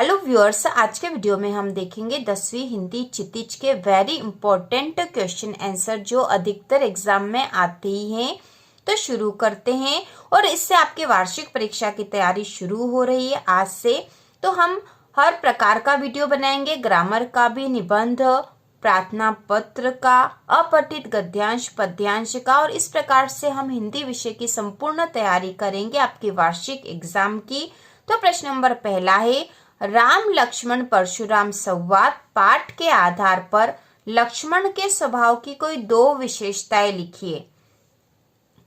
Hello viewers, आज के video में हम देखेंगे 10वीं हिंदी क्षितिज के वेरी इंपॉर्टेंट क्वेश्चन आंसर जो अधिकतर एग्जाम में आते ही हैं। तो शुरू करते हैं और इससे आपके वार्षिक परीक्षा की तैयारी शुरू हो रही है आज से। तो हम हर प्रकार का वीडियो बनाएंगे, ग्रामर का भी, निबंध, प्रार्थना पत्र का, अपठित गद्यांश पद्यांश का, और इस प्रकार से हम हिंदी विषय की संपूर्ण तैयारी करेंगे आपके वार्षिक एग्जाम की। तो प्रश्न नंबर पहला है, राम लक्ष्मण परशुराम संवाद पाठ के आधार पर लक्ष्मण के स्वभाव की कोई दो विशेषताएं लिखिए।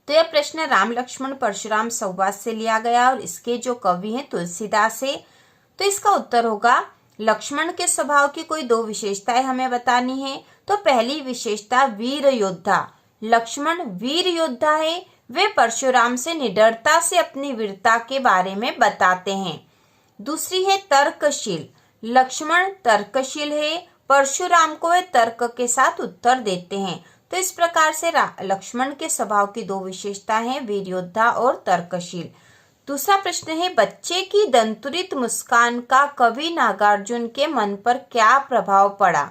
तो यह प्रश्न राम लक्ष्मण परशुराम संवाद से लिया गया और इसके जो कवि हैं तुलसीदास है। तो इसका उत्तर होगा लक्ष्मण के स्वभाव की कोई दो विशेषताएं हमें बतानी है। तो पहली विशेषता वीर योद्धा, लक्ष्मण वीर योद्धा है। वे परशुराम से निडरता से अपनी वीरता के बारे में बताते हैं। दूसरी है तर्कशील, लक्ष्मण तर्कशील है, परशुराम को वे तर्क के साथ उत्तर देते हैं। तो इस प्रकार से लक्ष्मण के स्वभाव की दो विशेषता हैं, वीर योद्धा और तर्कशील। दूसरा प्रश्न है, बच्चे की दंतुरित मुस्कान का कवि नागार्जुन के मन पर क्या प्रभाव पड़ा।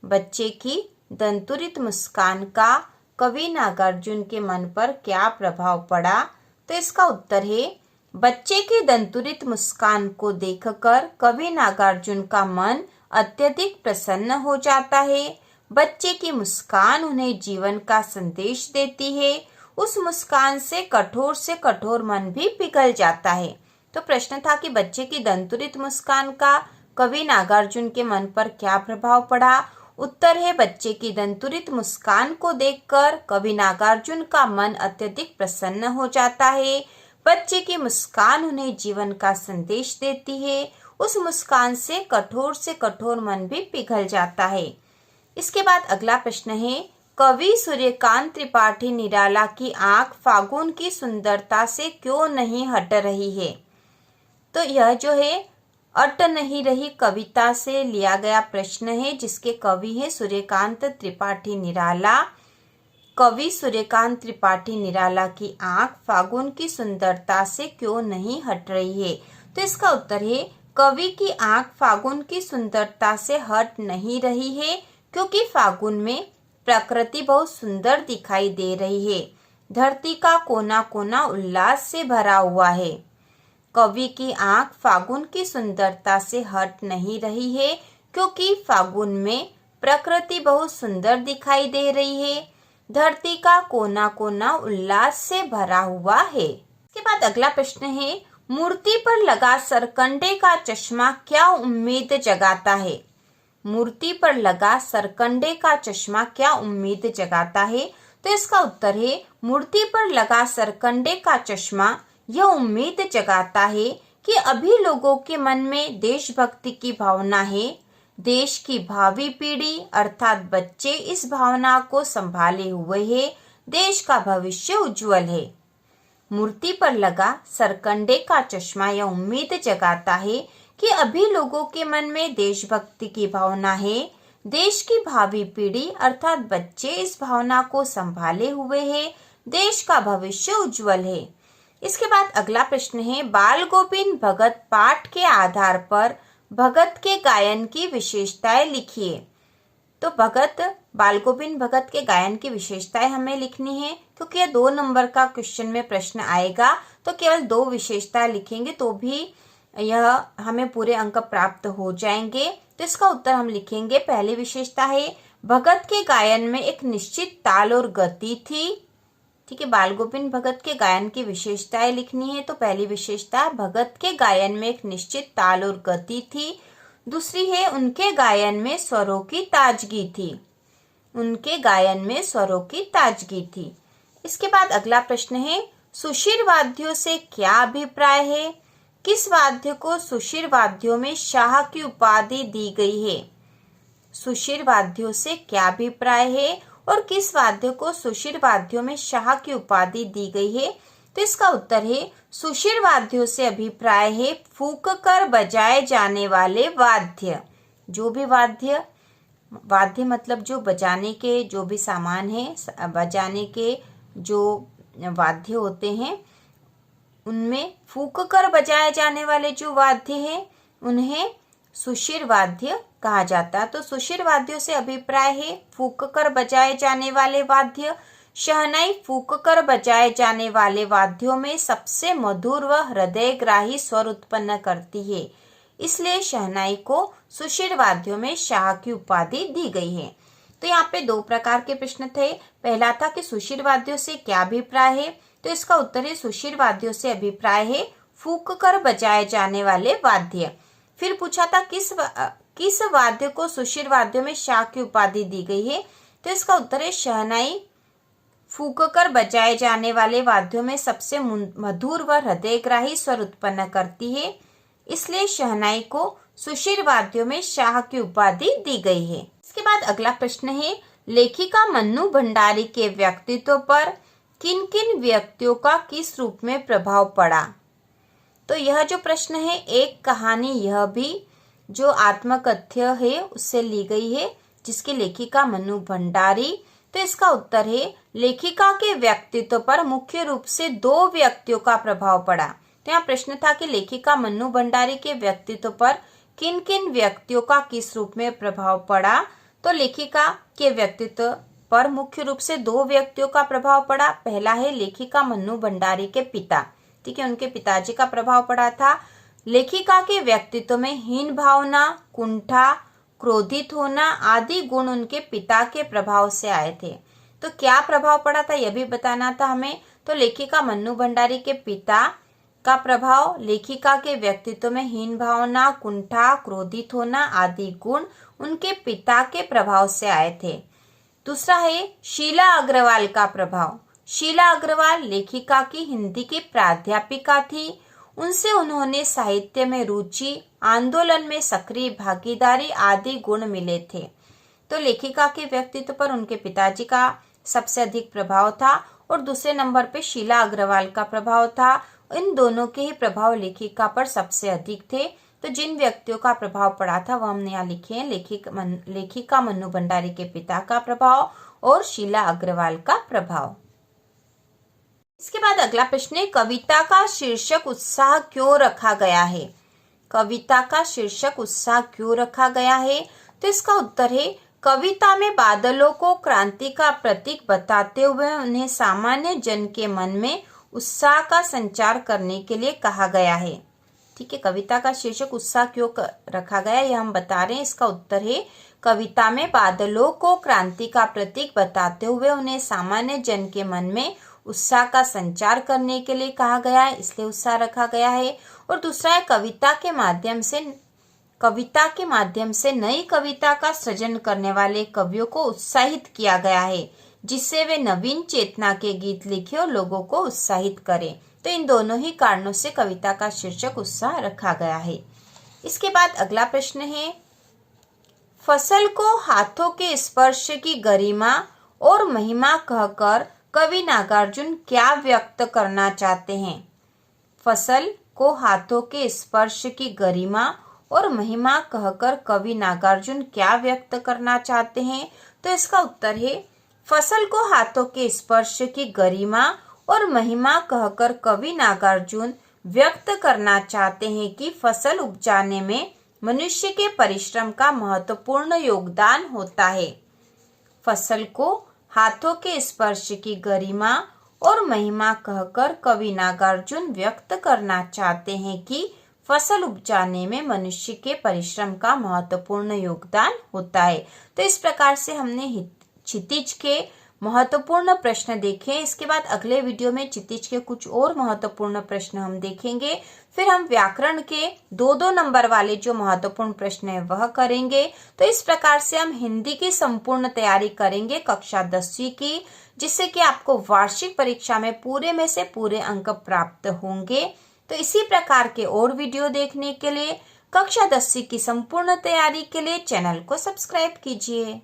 बच्चे की दंतुरित मुस्कान का कवि नागार्जुन के मन पर क्या प्रभाव पड़ा। तो इसका उत्तर है, बच्चे की दंतुरित मुस्कान को देखकर कवि नागार्जुन का मन अत्यधिक प्रसन्न हो जाता है। बच्चे की मुस्कान उन्हें जीवन का संदेश देती है। उस मुस्कान से कठोर मन भी पिघल जाता है। तो प्रश्न था कि बच्चे की दंतुरित मुस्कान का कवि नागार्जुन के मन पर क्या प्रभाव पड़ा। उत्तर है, बच्चे की दंतुरित मुस्कान को देखकर कवि नागार्जुन का मन अत्यधिक प्रसन्न हो जाता है। बच्चे की मुस्कान उन्हें जीवन का संदेश देती है। उस मुस्कान से कठोर मन भी पिघल जाता है। इसके बाद अगला प्रश्न है, कवि सूर्यकांत त्रिपाठी निराला की आंख फागुन की सुंदरता से क्यों नहीं हट रही है। तो यह जो है अट नहीं रही कविता से लिया गया प्रश्न है, जिसके कवि है सूर्यकांत त्रिपाठी निराला। कवि सूर्यकांत त्रिपाठी निराला की आंख फागुन की सुंदरता से क्यों नहीं हट रही है। तो इसका उत्तर है, कवि की आंख फागुन की सुंदरता से हट नहीं रही है क्योंकि फागुन में प्रकृति बहुत सुंदर दिखाई दे रही है। धरती का कोना कोना उल्लास से भरा हुआ है। कवि की आंख फागुन की सुंदरता से हट नहीं रही है क्योंकि फागुन में प्रकृति बहुत सुंदर दिखाई दे रही है। धरती का कोना कोना उल्लास से भरा हुआ है। इसके बाद अगला प्रश्न है, मूर्ति पर लगा सरकंडे का चश्मा क्या उम्मीद जगाता है। मूर्ति पर लगा सरकंडे का चश्मा क्या उम्मीद जगाता है। तो इसका उत्तर है, मूर्ति पर लगा सरकंडे का चश्मा यह उम्मीद जगाता है कि अभी लोगों के मन में देशभक्ति की भावना है। देश की भावी पीढ़ी अर्थात बच्चे इस भावना को संभाले हुए है। देश का भविष्य उज्जवल है। मूर्ति पर लगा सरकंडे का चश्मा यह उम्मीद जगाता है कि अभी लोगों के मन में देशभक्ति की भावना है। देश की भावी पीढ़ी अर्थात बच्चे इस भावना को संभाले हुए है। देश का भविष्य उज्जवल है। इसके बाद अगला प्रश्न है, बाल गोविंद भगत पाठ के आधार पर भगत के गायन की विशेषताएं लिखिए। तो बाल गोविंद भगत के गायन की विशेषताएं हमें लिखनी है। क्योंकि यह 2 नंबर का क्वेश्चन में प्रश्न आएगा तो केवल 2 विशेषताएं लिखेंगे तो भी यह हमें पूरे अंक प्राप्त हो जाएंगे। तो इसका उत्तर हम लिखेंगे, पहली विशेषता है भगत के गायन में एक निश्चित ताल और गति थी। ठीक है, बाल गोविंद भगत के गायन की विशेषताएं लिखनी है। तो पहली विशेषता, भगत के गायन में एक निश्चित ताल और गति थी। दूसरी है, उनके गायन में स्वरों की ताजगी थी। उनके गायन में स्वरों की ताजगी थी। इसके बाद अगला प्रश्न है, सुशिर वाद्यों से क्या अभिप्राय है। किस वाद्य को सुशिर वाद्यों में शाह की उपाधि दी गई है। सुशिर वाद्यों से क्या अभिप्राय है और किस वाद्य को सुशिर वाद्यों में शाह की उपाधि दी गई है। तो इसका उत्तर है, सुशिर वाद्यों से अभिप्राय है फूंक कर बजाए जाने वाले वाद्य। जो भी वाद्य मतलब जो बजाने के जो भी सामान है, बजाने के जो वाद्य होते हैं, उनमें फूंक कर बजाए जाने वाले जो वाद्य हैं उन्हें सुशिर वाद्य कहा जाता है। तो सुशिर वाद्यों से अभिप्राय है फूंक कर बजाए जाने वाले वाद्य। शहनाई फूंक कर बजाए जाने वाले वाद्यों में सबसे मधुर व हृदयग्राही स्वर उत्पन्न करती है, इसलिए शहनाई को सुशिर वाद्यों में शाह की उपाधि दी गई है। तो यहाँ पे दो प्रकार के प्रश्न थे। पहला था कि सुशिर वाद्यों से क्या अभिप्राय है, तो इसका उत्तर है सुशिर वाद्यों से अभिप्राय है फूंक कर बजाए जाने वाले वाद्य। फिर पूछा था किस वाद्य को सुशिर वाद्यों में शाह की उपाधि दी गई है, तो इसका उत्तर है शहनाई फूंक कर बजाए जाने वाले वाद्यों में सबसे मधुर व हृदयग्राही स्वर उत्पन्न करती है, इसलिए शहनाई को सुशिर वाद्यों में शाह की उपाधि दी गई है। इसके बाद अगला प्रश्न है लेखिका मन्नू भंडारी के व्यक्तित्व पर किन किन व्यक्तियों का किस रूप में प्रभाव पड़ा। तो यह जो प्रश्न है एक कहानी यह भी जो आत्मकथ्य है उससे ली गई है, जिसकी लेखिका मन्नू भंडारी। तो इसका उत्तर है लेखिका के व्यक्तित्व पर मुख्य रूप से दो व्यक्तियों का प्रभाव पड़ा। तो यहाँ प्रश्न था कि लेखिका मन्नू भंडारी के व्यक्तित्व पर किन किन व्यक्तियों का किस रूप में प्रभाव पड़ा। तो लेखिका के व्यक्तित्व पर मुख्य रूप से दो व्यक्तियों का प्रभाव पड़ा। पहला है लेखिका मन्नू भंडारी के पिता, ठीक है, उनके पिताजी का प्रभाव पड़ा था। लेखिका के व्यक्तित्व में हीन भावना, कुंठा, क्रोधित होना आदि गुण उनके पिता के प्रभाव से आए थे। तो क्या प्रभाव पड़ा था यह भी बताना था हमें। तो लेखिका मन्नू भंडारी के पिता का प्रभाव लेखिका के व्यक्तित्व में हीन भावना, कुंठा, क्रोधित होना आदि गुण उनके पिता के प्रभाव से आए थे। दूसरा है शीला अग्रवाल का प्रभाव। शीला अग्रवाल लेखिका की हिंदी की प्राध्यापिका थी। उनसे उन्होंने साहित्य में रुचि, आंदोलन में सक्रिय भागीदारी आदि गुण मिले थे। तो लेखिका के व्यक्तित्व पर उनके पिताजी का सबसे अधिक प्रभाव था और दूसरे नंबर पे शीला अग्रवाल का प्रभाव था। इन दोनों के ही प्रभाव लेखिका पर सबसे अधिक थे। तो जिन व्यक्तियों का प्रभाव पड़ा था वह हमने यहाँ लिखे हैं, लेखिका मन्नू भंडारी के पिता का प्रभाव और शीला अग्रवाल का प्रभाव। इसके बाद अगला प्रश्न है कविता का शीर्षक उत्साह क्यों रखा गया है। कविता का शीर्षक उत्साह क्यों रखा गया है, तो इसका उत्तर है कविता में बादलों को क्रांति का प्रतीक बताते हुए उन्हें सामान्य जन के मन में उत्साह का संचार करने के लिए कहा गया है। ठीक है, कविता का शीर्षक उत्साह क्यों रखा गया यह हम बता रहे हैं। इसका उत्तर है कविता में बादलों को क्रांति का प्रतीक बताते हुए उन्हें सामान्य जन के मन में उत्साह का संचार करने के लिए कहा गया है, इसलिए उत्साह रखा गया है। और दूसरा है कविता के माध्यम से नई कविता का सृजन करने वाले कवियों को उत्साहित किया गया है, जिससे वे नवीन चेतना के गीत लिखे और लोगों को उत्साहित करें। तो इन दोनों ही कारणों से कविता का शीर्षक उत्साह रखा गया है। इसके बाद अगला प्रश्न है फसल को हाथों के स्पर्श की गरिमा और महिमा कहकर कवि नागार्जुन क्या व्यक्त करना चाहते हैं। फसल को हाथों के स्पर्श की गरिमा और महिमा कहकर कवि नागार्जुन क्या व्यक्त करना चाहते हैं। तो इसका उत्तर है फसल को हाथों के स्पर्श की गरिमा और महिमा कहकर कवि नागार्जुन व्यक्त करना चाहते हैं कि फसल उपजाने में मनुष्य के परिश्रम का महत्वपूर्ण योगदान होता है। फसल को हाथों के स्पर्श की गरिमा और महिमा कहकर कवि नागार्जुन व्यक्त करना चाहते हैं कि फसल उपजाने में मनुष्य के परिश्रम का महत्वपूर्ण योगदान होता है। तो इस प्रकार से हमने क्षितिज के महत्वपूर्ण प्रश्न देखे। इसके बाद अगले वीडियो में क्षितिज के कुछ और महत्वपूर्ण प्रश्न हम देखेंगे। फिर हम व्याकरण के 2-2 नंबर वाले जो महत्वपूर्ण प्रश्न है वह करेंगे। तो इस प्रकार से हम हिंदी की संपूर्ण तैयारी करेंगे कक्षा 10वीं की, जिससे कि आपको वार्षिक परीक्षा में पूरे में से पूरे अंक प्राप्त होंगे। तो इसी प्रकार के और वीडियो देखने के लिए कक्षा 10वीं की संपूर्ण तैयारी के लिए चैनल को सब्सक्राइब कीजिए।